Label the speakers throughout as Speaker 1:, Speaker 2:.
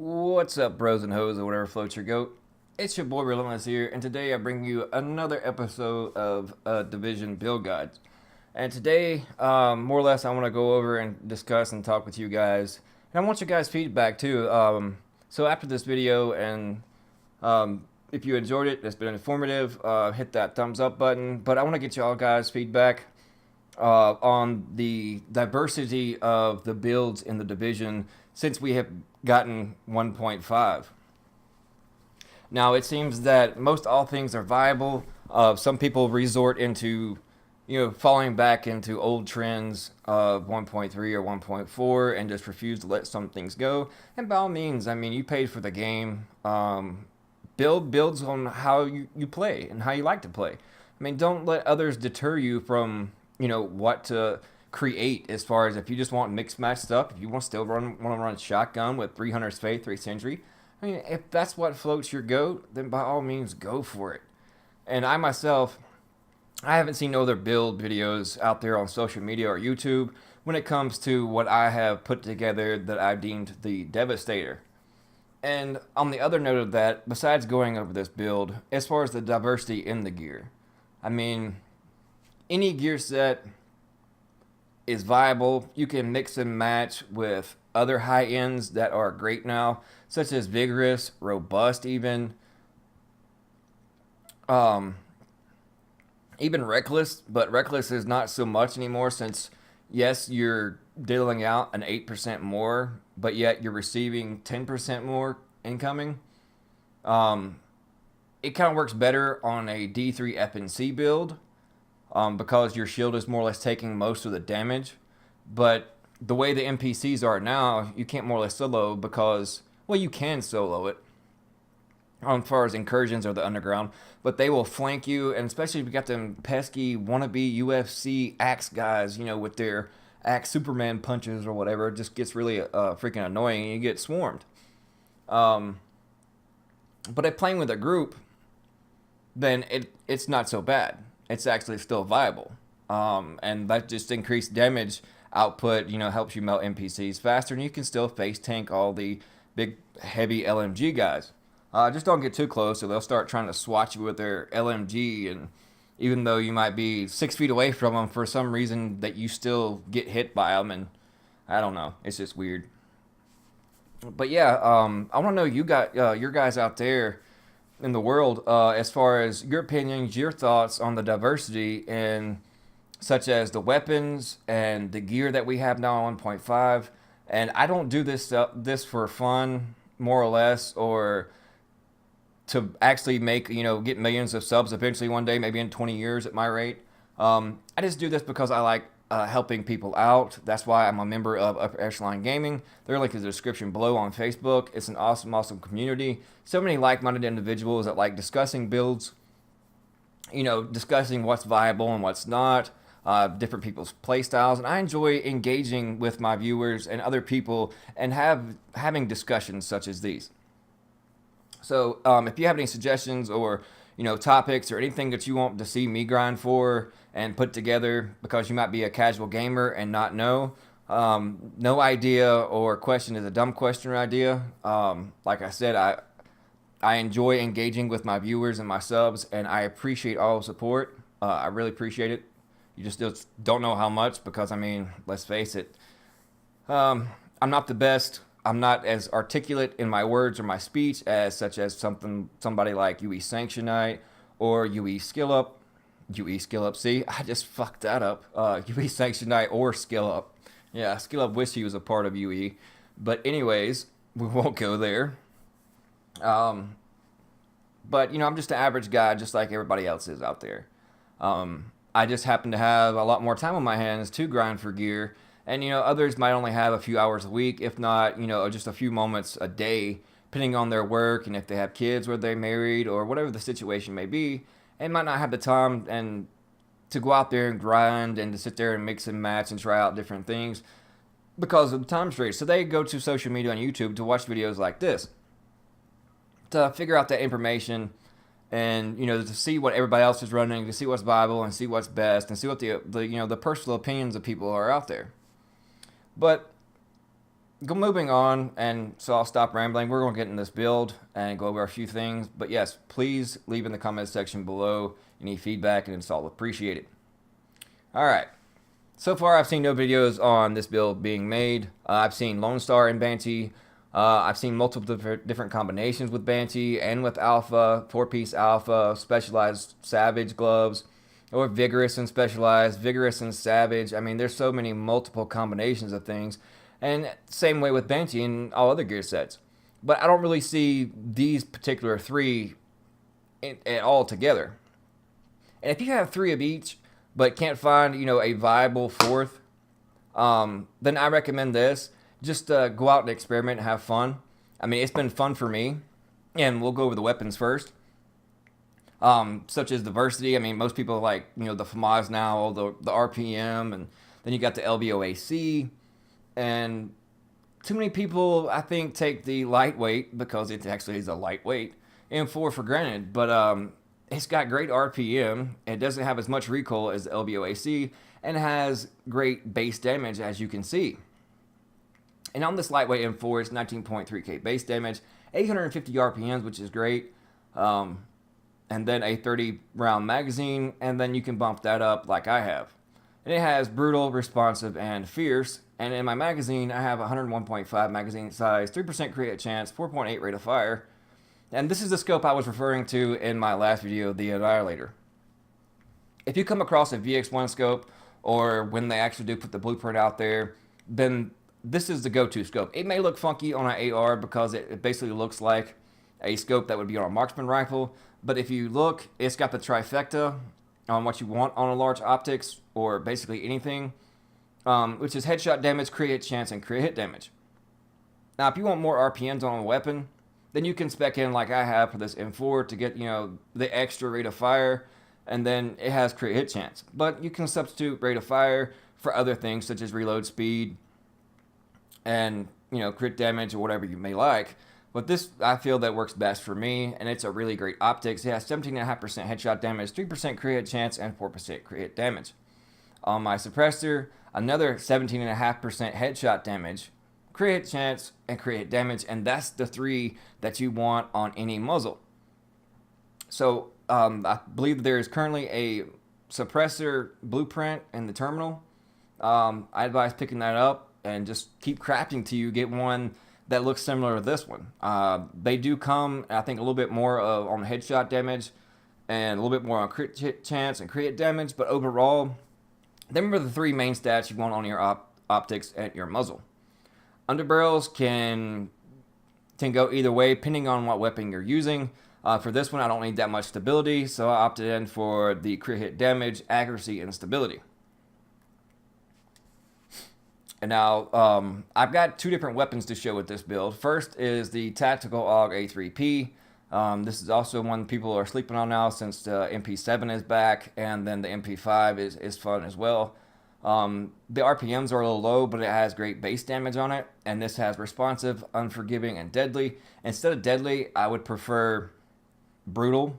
Speaker 1: What's up, bros and hoes, or whatever floats your goat? It's your boy Relentless here, and today I bring you another episode of Division Build Guides. And today, more or less, I want to go over and discuss and talk with you guys. And I want your guys' feedback too. So after this video, and if you enjoyed it, it's been informative, hit that thumbs up button. But I want to get y'all guys' feedback on the diversity of the builds in the division since we have gotten 1.5. Now it seems that most all things are viable. Some people resort into, falling back into old trends of 1.3 or 1.4 and just refuse to let some things go. And by all means, I mean, you paid for the game. Builds on how you play and how you like to play. I mean, don't let others deter you from, what to create as far as if you just want mixed match stuff, if you want to run shotgun with 300 Spade, 3 Century. I mean, if that's what floats your goat, then by all means go for it. And I myself, I haven't seen no other build videos out there on social media or YouTube when it comes to what I have put together that I've deemed the Devastator. And on the other note of that, besides going over this build, as far as the diversity in the gear, I mean, any gear set is viable. You can mix and match with other high ends that are great now, such as Vigorous, Robust, even Reckless. But Reckless is not so much anymore since, yes, you're dealing out an 8% more, but yet you're receiving 10% more incoming. It kind of works better on a D3 FNC build. Because your shield is more or less taking most of the damage. But the way the NPCs are now, you can't more or less solo because, well, you can solo it as far as incursions or the underground, but they will flank you, and especially if you got them pesky wannabe UFC axe guys, with their axe Superman punches or whatever, it just gets really freaking annoying and you get swarmed. But if playing with a group, then it's not so bad. It's actually still viable. And that just increased damage output, helps you melt NPCs faster, and you can still face tank all the big, heavy LMG guys. Just don't get too close, or they'll start trying to swat you with their LMG, and even though you might be 6 feet away from them, for some reason that you still get hit by them, and I don't know, it's just weird. But yeah, I want to know you got your guys out there in the world, as far as your opinions, your thoughts on the diversity in such as the weapons and the gear that we have now on 1.5. And I don't do this for fun, more or less, or to actually make, get millions of subs eventually one day, maybe in 20 years at my rate. I just do this because I like helping people out. That's why I'm a member of Upper Echelon Gaming. Their link is in the description below on Facebook. It's an awesome community. So many like-minded individuals that like discussing builds, discussing what's viable and what's not, different people's play styles. And I enjoy engaging with my viewers and other people and having discussions such as these. So if you have any suggestions or topics or anything that you want to see me grind for and put together, because you might be a casual gamer and not know, no idea or question is a dumb question or idea. Like I said, I enjoy engaging with my viewers and my subs, and I appreciate all the support. I really appreciate it. You just don't know how much, because I mean, let's face it, I'm not the best. I'm not as articulate in my words or my speech as somebody like UE Sanctionite or UE Skill Up. UE Skill Up. See, I just fucked that up. UE Sanctionite or Skill Up. Yeah, Skill Up wish he was a part of UE. But anyways, we won't go there. But I'm just an average guy, just like everybody else is out there. I just happen to have a lot more time on my hands to grind for gear. And, others might only have a few hours a week, if not, just a few moments a day, depending on their work and if they have kids or they're married or whatever the situation may be, and might not have the time and to go out there and grind and to sit there and mix and match and try out different things because of the time constraints. So they go to social media on YouTube to watch videos like this, to figure out that information and, to see what everybody else is running, to see what's viable and see what's best and see what the personal opinions of people are out there. But moving on, and so I'll stop rambling. We're going to get in this build and go over a few things. But yes, please leave in the comment section below any feedback, and it's all appreciated. All right. So far, I've seen no videos on this build being made. I've seen Lone Star and Banshee. I've seen multiple different combinations with Banshee and with Alpha, 4-piece Alpha, specialized Savage gloves, or Vigorous and Specialized, Vigorous and Savage. I mean, there's so many multiple combinations of things. And same way with Banshee and all other gear sets. But I don't really see these particular three at all together. And if you have three of each, but can't find, a viable fourth, then I recommend this. Just go out and experiment and have fun. I mean, it's been fun for me. And we'll go over the weapons first. Such as diversity. I mean, most people like, the FAMAS now, the RPM, and then you got the LBOAC. And too many people, I think, take the lightweight, because it actually is a lightweight, M4 for granted. But it's got great RPM. It doesn't have as much recoil as the LBOAC, and has great base damage, as you can see. And on this lightweight M4, it's 19.3k base damage, 850 RPMs, which is great. And then a 30 round magazine, and then you can bump that up like I have. And it has brutal, responsive, and fierce. And in my magazine, I have 101.5 magazine size, 3% crit hit chance, 4.8 rate of fire. And this is the scope I was referring to in my last video, the Annihilator. If you come across a VX1 scope, or when they actually do put the blueprint out there, then this is the go-to scope. It may look funky on an AR because it basically looks like a scope that would be on a marksman rifle. But if you look, it's got the trifecta on what you want on a large optics, or basically anything, which is headshot damage, crit hit chance, and crit hit damage. Now, if you want more RPMs on a weapon, then you can spec in like I have for this M4 to get, the extra rate of fire, and then it has crit hit chance. But you can substitute rate of fire for other things such as reload speed and, crit damage or whatever you may like. But this, I feel that works best for me, and it's a really great optics. It has 17.5% headshot damage, 3% crit hit chance, and 4% crit hit damage. On my suppressor, another 17.5% headshot damage, crit hit chance, and crit hit damage, and that's the three that you want on any muzzle. So I believe there is currently a suppressor blueprint in the terminal. I advise picking that up and just keep crafting till you get one that looks similar to this one. They do come, I think, a little bit more on headshot damage and a little bit more on crit hit chance and crit hit damage, but overall, them are the three main stats you want on your optics and your muzzle. Underbarrels can go either way, depending on what weapon you're using. For this one, I don't need that much stability, so I opted in for the crit hit damage, accuracy, and stability. And now, I've got two different weapons to show with this build. First is the Tactical AUG A3P. This is also one people are sleeping on now, since the MP7 is back, and then the MP5 is fun as well. The RPMs are a little low, but it has great base damage on it, and this has responsive, unforgiving, and deadly. Instead of deadly, I would prefer brutal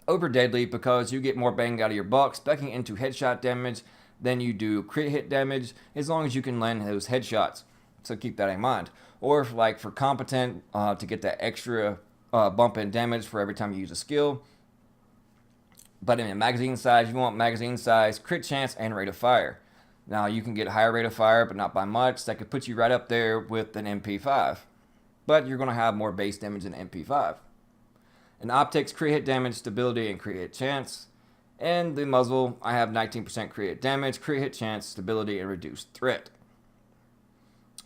Speaker 1: over deadly, because you get more bang out of your buck specking into headshot damage than you do crit hit damage, as long as you can land those headshots. So keep that in mind. Or if, like, for competent, to get that extra bump in damage for every time you use a skill. But in a magazine size, you want magazine size, crit chance, and rate of fire. Now, you can get higher rate of fire, but not by much. That could put you right up there with an MP5. But you're going to have more base damage than MP5. In optics, crit hit damage, stability, and crit hit chance. And the muzzle, I have 19% crit hit damage, crit hit chance, stability, and reduced threat.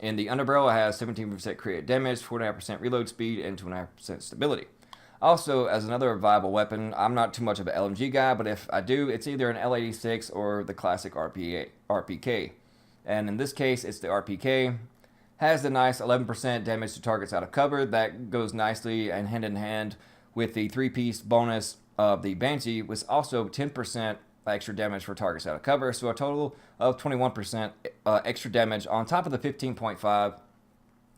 Speaker 1: In the underbarrel, I have 17% crit hit damage, 4.5% reload speed, and 2.5% stability. Also, as another viable weapon, I'm not too much of an LMG guy, but if I do, it's either an L86 or the classic RPK. And in this case, it's the RPK. Has the nice 11% damage to targets out of cover. That goes nicely and hand in hand with the 3-piece bonus of the Banshee, with also 10% extra damage for targets out of cover. So a total of 21% extra damage on top of the 15.5,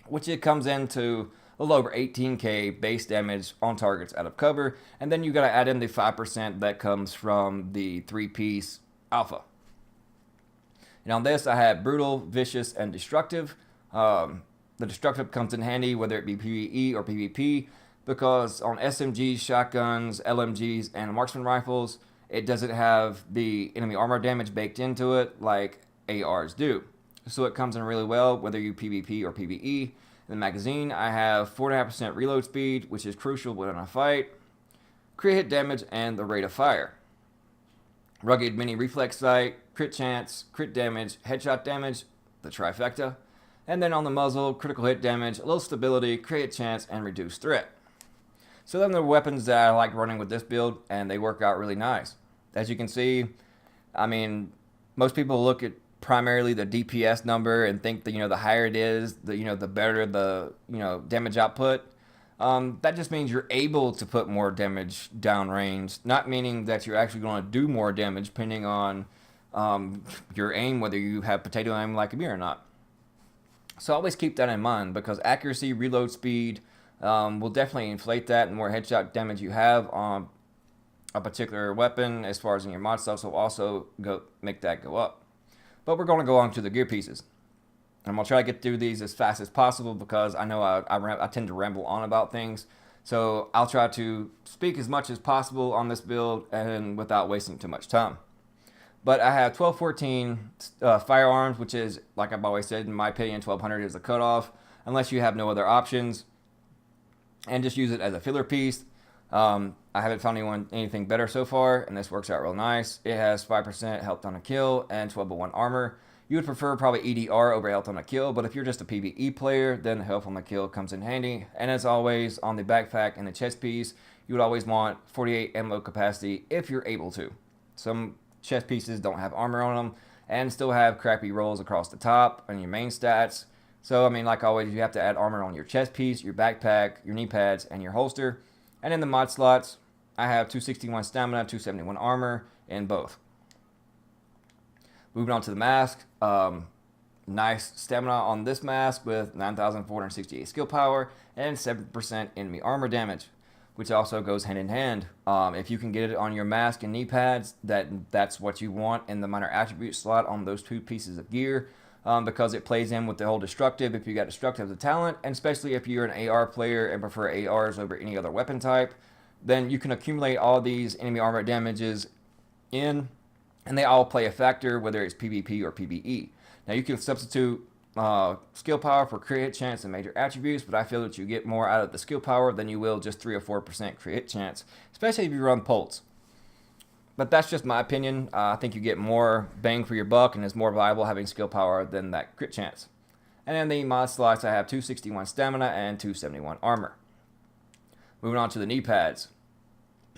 Speaker 1: which it comes into a little over 18k base damage on targets out of cover. And then you got to add in the 5% that comes from the 3-piece Alpha. And on this, I had brutal, vicious, and destructive. The destructive comes in handy whether it be PvE or PvP, because on SMGs, shotguns, LMGs, and marksman rifles, it doesn't have the enemy armor damage baked into it like ARs do. So it comes in really well whether you PvP or PvE. In the magazine, I have 4.5% reload speed, which is crucial when in a fight, crit hit damage, and the rate of fire. Rugged mini reflex sight, crit chance, crit damage, headshot damage, the trifecta. And then on the muzzle, critical hit damage, low stability, crit hit chance, and reduced threat. So then the weapons that I like running with this build, and they work out really nice. As you can see, I mean, most people look at primarily the DPS number and think that, the higher it is, the better the, damage output. That just means you're able to put more damage downrange, not meaning that you're actually going to do more damage depending on your aim, whether you have potato aim like me or not. So always keep that in mind, because accuracy, reload speed will definitely inflate that, and more headshot damage you have on a particular weapon as far as in your mod stuff will also make that go up. But we're going to go on to the gear pieces. I'm going to try to get through these as fast as possible, because I know I tend to ramble on about things. So I'll try to speak as much as possible on this build and without wasting too much time. But I have 1214 firearms, which is, like I've always said, in my opinion, 1200 is the cutoff, unless you have no other options. And just use it as a filler piece. I haven't found anything better so far, and this works out real nice. It has 5% health on a kill and 1201 armor. You would prefer probably EDR over health on a kill, but if you're just a PvE player, then health on the kill comes in handy. And as always, on the backpack and the chest piece, you would always want 48 ammo capacity if you're able to. Some chest pieces don't have armor on them and still have crappy rolls across the top and your main stats. So, I mean, like always, you have to add armor on your chest piece, your backpack, your knee pads, and your holster. And in the mod slots, I have 261 stamina, 271 armor in both. Moving on to the mask. Nice stamina on this mask with 9,468 skill power and 7% enemy armor damage, which also goes hand in hand. If you can get it on your mask and knee pads, that's what you want in the minor attribute slot on those two pieces of gear. Because it plays in with the whole destructive if you got destructive as a talent, and especially if you're an AR player and prefer ARs over any other weapon type, then you can accumulate all these enemy armor damages in, and they all play a factor whether it's PvP or PvE. Now you can substitute skill power for crit hit chance and major attributes, but I feel that you get more out of the skill power than you will just 3 or 4% crit hit chance, especially if you run pulse. But that's just my opinion. I think you get more bang for your buck, and it's more viable having skill power than that crit chance. And in the mod slots, I have 261 stamina and 271 armor. Moving on to the knee pads.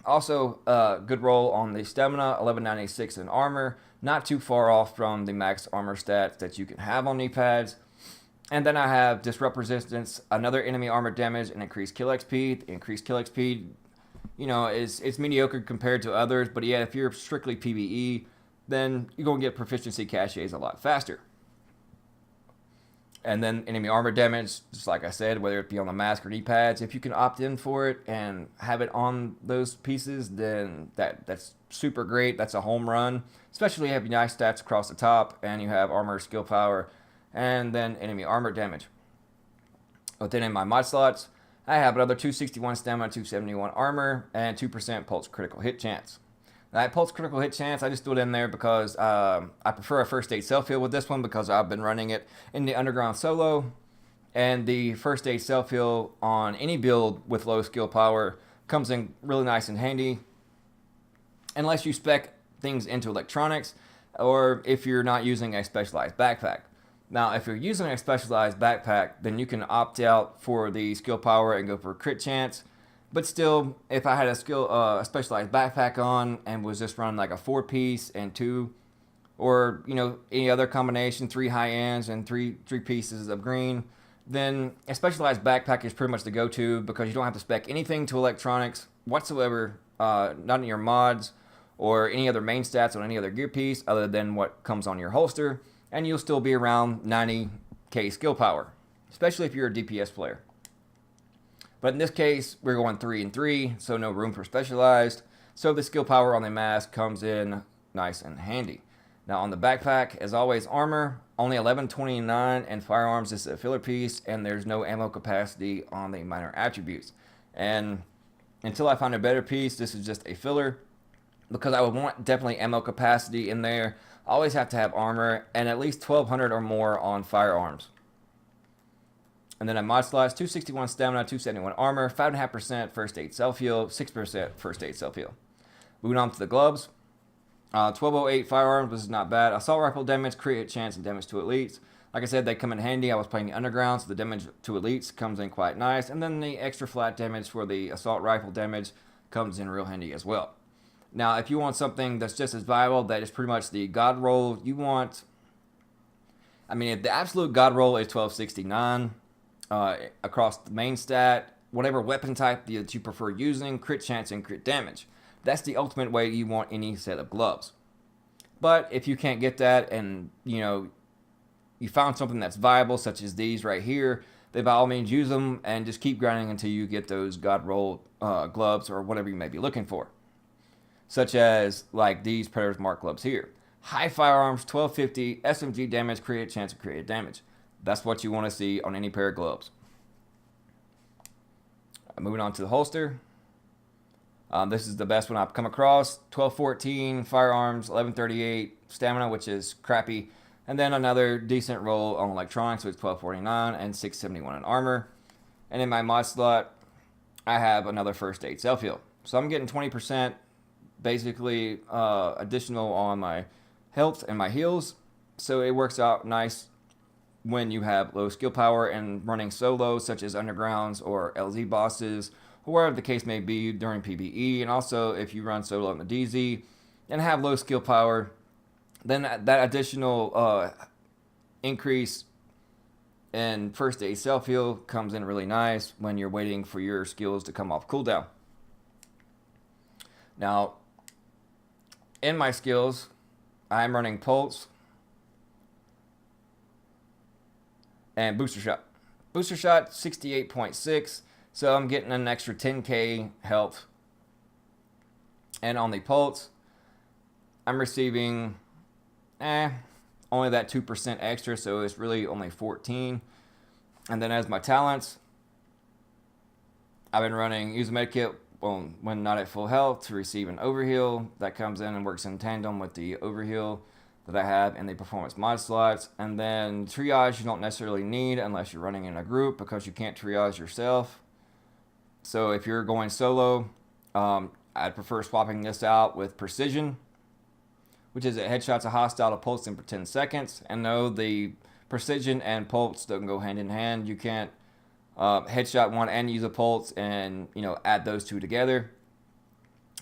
Speaker 1: Also, good roll on the stamina, 1196 in armor. Not too far off from the max armor stats that you can have on knee pads. And then I have disrupt resistance, another enemy armor damage, and increased kill XP. The increased kill XP, it's mediocre compared to others, but yeah, if you're strictly PvE, then you're going to get proficiency caches a lot faster. And then enemy armor damage, just like I said, whether it be on the mask or knee pads, if you can opt in for it and have it on those pieces, then that's super great. That's a home run, especially if you have nice stats across the top and you have armor, skill power, and then enemy armor damage. But then in my mod slots, I have another 261 stamina, 271 armor, and 2% pulse critical hit chance. That pulse critical hit chance, I just threw it in there because I prefer a first aid self-heal with this one, because I've been running it in the underground solo. And the first aid self-heal on any build with low skill power comes in really nice and handy, unless you spec things into electronics, or if you're not using a specialized backpack. Now, if you're using a specialized backpack, then you can opt out for the skill power and go for crit chance. But still, if I had a specialized backpack on and was just running like a 4-piece and 2, or any other combination, 3 high ends and three pieces of green, then a specialized backpack is pretty much the go-to, because you don't have to spec anything to electronics whatsoever, not in your mods or any other main stats on any other gear piece other than what comes on your holster. And you'll still be around 90k skill power, especially if you're a DPS player. But in this case, we're going 3 and 3, so no room for specialized. So the skill power on the mask comes in nice and handy. Now on the backpack, as always, armor, only 1129, and firearms is a filler piece, and there's no ammo capacity on the minor attributes. And until I find a better piece, this is just a filler, because I would want definitely ammo capacity in there. I always have to have armor, and at least 1200 or more on firearms. And then I mod slots, 261 stamina, 271 armor, 5.5% first aid self-heal, 6% first aid self-heal. Moving on to the gloves. 1208 firearms, this is not bad. Assault rifle damage, crit chance, and damage to elites. Like I said, they come in handy. I was playing the underground, so the damage to elites comes in quite nice. And then the extra flat damage for the assault rifle damage comes in real handy as well. Now, if you want something that's just as viable, that is pretty much the god roll you want. I mean, if the absolute god roll is 1269 across the main stat, whatever weapon type that you prefer using, crit chance and crit damage. That's the ultimate way you want any set of gloves. But if you can't get that, and you found something that's viable, such as these right here, then by all means use them and just keep grinding until you get those god roll gloves or whatever you may be looking for. Such as like these Predator's Mark gloves here. High firearms, 1250, SMG damage, create chance of created damage. That's what you want to see on any pair of gloves. Moving on to the holster. This is the best one I've come across. 1214 firearms, 1138 stamina, which is crappy. And then another decent roll on electronics with 1249 and 671 in armor. And in my mod slot, I have another first aid self-heal. So I'm getting 20% basically additional on my health and my heals. So it works out nice when you have low skill power and running solo, such as undergrounds or LZ bosses, or wherever the case may be during PvE. And also if you run solo in the DZ and have low skill power, then that additional increase in first aid self-heal comes in really nice when you're waiting for your skills to come off cooldown. Now, in my skills, I'm running Pulse and Booster Shot. Booster Shot, 68.6, so I'm getting an extra 10k health. And on the Pulse, I'm receiving only that 2% extra, so it's really only 14. And then as my talents, I've been running use a medkit when not at full health to receive an overheal. That comes in and works in tandem with the overheal that I have in the performance mod slots. And then triage you don't necessarily need unless you're running in a group, because you can't triage yourself. So if you're going solo, I'd prefer swapping this out with precision, which is it headshots a hostile to pulse in for 10 seconds. And no, the precision and pulse don't go hand in hand. You can't headshot one and use a pulse and add those two together.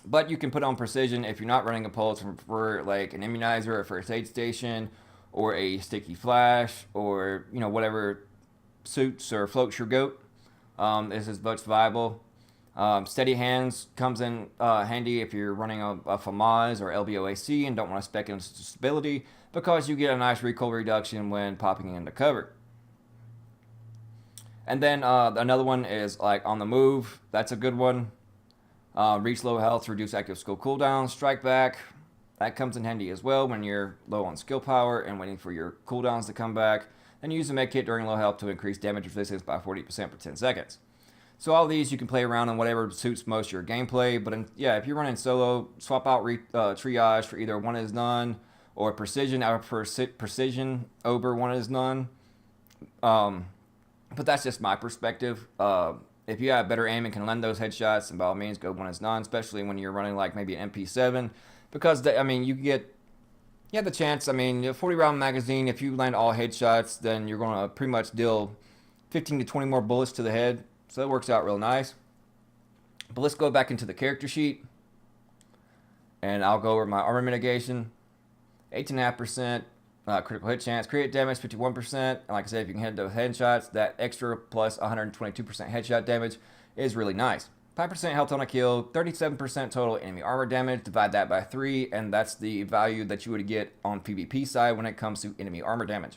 Speaker 1: But you can put on precision if you're not running a pulse for like an immunizer, a first aid station, or a sticky flash, or whatever suits or floats your goat. This is much viable. Steady hands comes in handy if you're running a FAMAS or LBOAC and don't want to spec into stability, because you get a nice recoil reduction when popping into cover. And then another one is like on the move. That's a good one. Reach low health to reduce active skill cooldown. Strike back. That comes in handy as well when you're low on skill power and waiting for your cooldowns to come back. Then use a med kit during low health to increase damage resistance by 40% for 10 seconds. So all these you can play around on whatever suits most your gameplay. But if you're running solo, swap out triage for either one is none or precision. I prefer precision over one is none. But that's just my perspective. If you have better aim and can lend those headshots, then by all means go one is none, especially when you're running like maybe an MP7, because you have the chance. A 40 round magazine, if you land all headshots, then you're going to pretty much deal 15 to 20 more bullets to the head. So that works out real nice. But let's go back into the character sheet, and I'll go over my armor mitigation. 18.5%. Critical hit chance, create damage 51%. And like I said, if you can hit those headshots, that extra plus 122% headshot damage is really nice. 5% health on a kill, 37% total enemy armor damage. Divide that by 3, and that's the value that you would get on PvP side when it comes to enemy armor damage.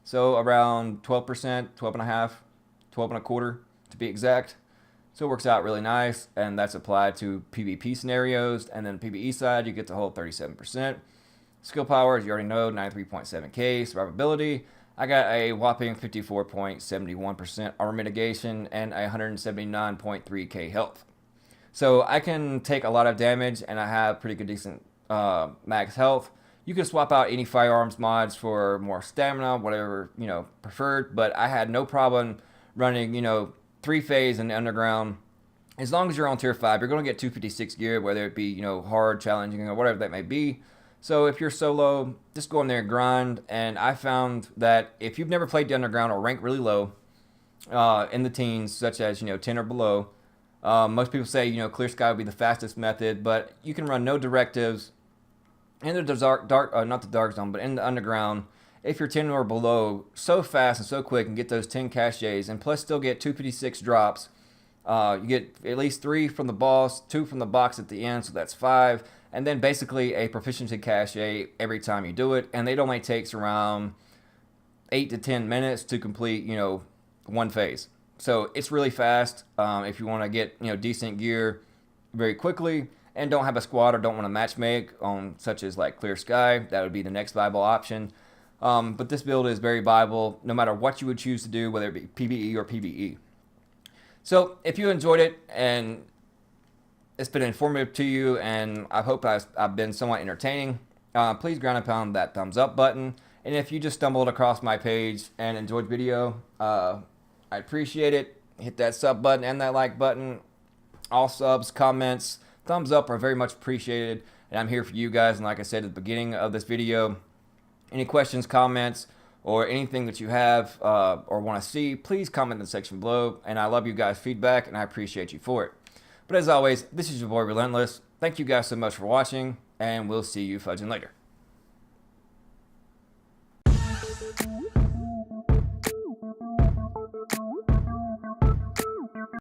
Speaker 1: So around 12%, 12.5%, 12.25% to be exact. So it works out really nice, and that's applied to PvP scenarios. And then PvE side, you get the whole 37%. Skill power, as you already know, 93.7k. Survivability, I got a whopping 54.71% armor mitigation and 179.3k health. So I can take a lot of damage, and I have pretty good, decent max health. You can swap out any firearms mods for more stamina, whatever, preferred. But I had no problem running, 3-phase in the underground. As long as you're on tier 5, you're going to get 256 gear, whether it be, hard, challenging, or whatever that may be. So if you're solo, just go in there and grind. And I found that if you've never played the underground or rank really low in the teens, such as, 10 or below, most people say, clear sky would be the fastest method, but you can run no directives in the not the dark zone, but in the underground. If you're 10 or below, so fast and so quick, and get those 10 caches, and plus still get 256 drops. You get at least 3 from the boss, 2 from the box at the end, so that's 5, and then basically a proficiency cache every time you do it, and it only takes around 8 to 10 minutes to complete, one phase. So it's really fast if you want to get decent gear very quickly and don't have a squad or don't want to match make on such as like Clear Sky. That would be the next viable option. But this build is very viable no matter what you would choose to do, whether it be PvE or PvE. So if you enjoyed it and it's been informative to you, and I hope I've been somewhat entertaining, please ground and pound that thumbs up button. And if you just stumbled across my page and enjoyed the video, I appreciate it. Hit that sub button and that like button. All subs, comments, thumbs up are very much appreciated. And I'm here for you guys. And like I said at the beginning of this video, any questions, comments, or anything that you have or want to see, please comment in the section below. And I love you guys' feedback, and I appreciate you for it. But as always, this is your boy Relentless. Thank you guys so much for watching, and we'll see you fudging later.